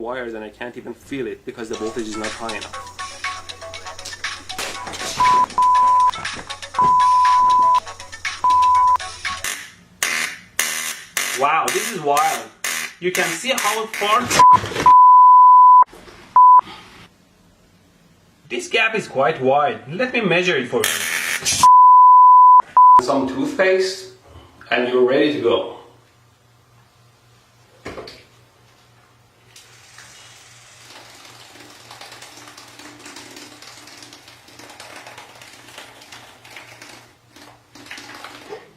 wires and I can't even feel it because the voltage is not high enough. Wow, this is wild. You can see how far this gap is quite wide. Let me measure it for you. Some toothpaste and you're ready to go.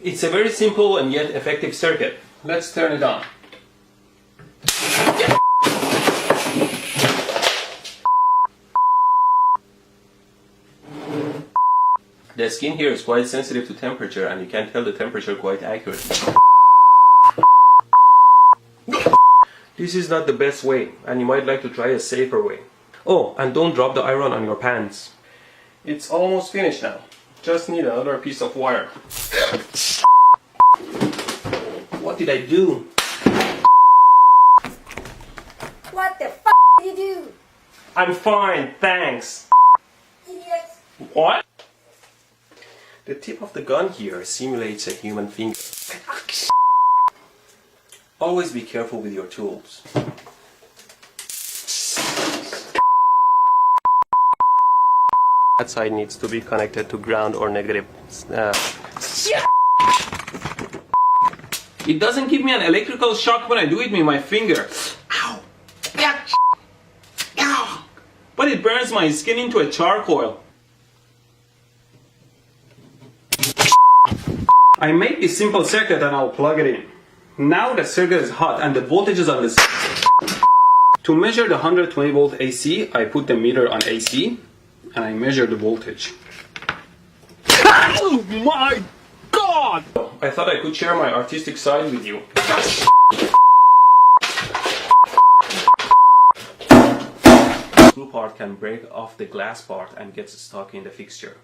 It's a very simple and yet effective circuit. Let's turn it on. The skin here is quite sensitive to temperature and you can tell the temperature quite accurately. This is not the best way and you might like to try a safer way. Oh, and don't drop the iron on your pants. It's almost finished now. Just need another piece of wire. What did I do? What the f did you do? I'm fine, thanks. Idiot. What? The tip of the gun here simulates a human finger. Always be careful with your tools. That side needs to be connected to ground or negative. It doesn't give me an electrical shock when I do it with my finger. Ow! Ow! But it burns my skin into a charcoal. I make this simple circuit and I'll plug it in. Now the circuit is hot and the voltage is on the side. To measure the 120 volt AC, I put the meter on AC and I measure the voltage. Oh my God! I thought I could share my artistic side with you. The screw part can break off the glass part and gets stuck in the fixture.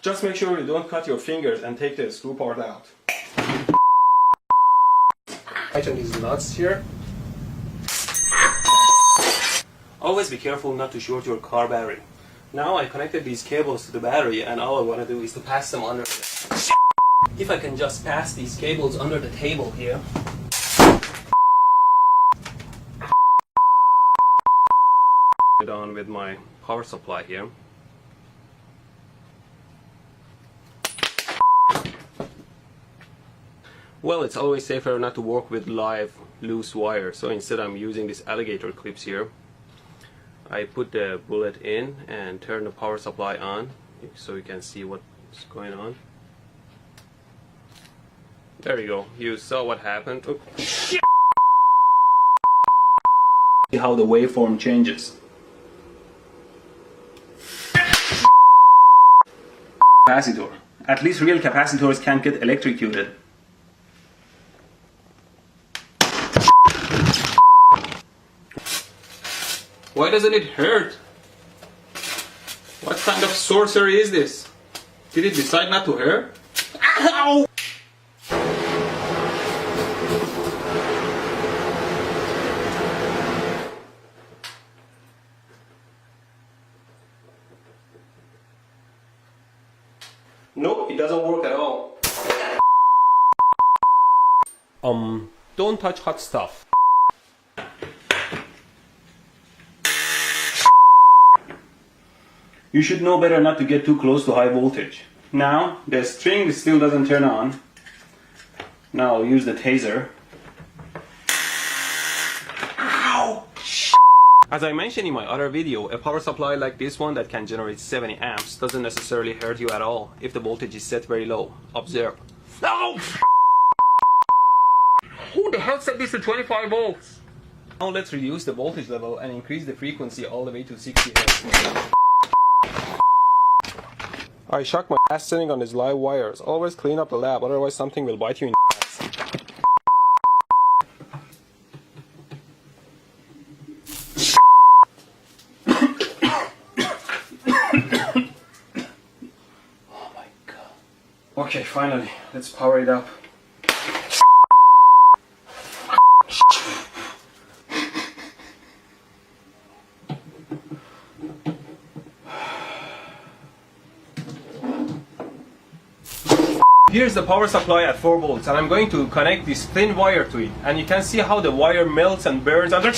Just make sure you don't cut your fingers and take the screw part out. Tighten these nuts here. Always be careful not to short your car battery. Now I connected these cables to the battery and all I want to do is to pass them under. If I can just pass these cables under the table here. Put it on with my power supply here. Well, it's always safer not to work with live loose wire, so instead I'm using these alligator clips here. I put the bullet in and turn the power supply on so you can see what's going on. There you go, you saw what happened. Oh, shit. See how the waveform changes. Capacitor. At least real capacitors can't get electrocuted. Why doesn't it hurt? What kind of sorcery is this? Did it decide not to hurt? Ow! Nope, it doesn't work at all. Don't touch hot stuff. You should know better not to get too close to high voltage. Now, the string still doesn't turn on. Now I'll use the taser. Ow! As I mentioned in my other video, a power supply like this one that can generate 70 amps doesn't necessarily hurt you at all if the voltage is set very low. Observe. No! Who the hell set this to 25 volts? Now let's reduce the voltage level and increase the frequency all the way to 60 Hz. I shock my ass sitting on these live wires. Always clean up the lab, otherwise something will bite you in the ass. Oh my God. Okay, finally, let's power it up. here's the power supply at 4 volts, and I'm going to connect this thin wire to it, and you can see how the wire melts and burns under.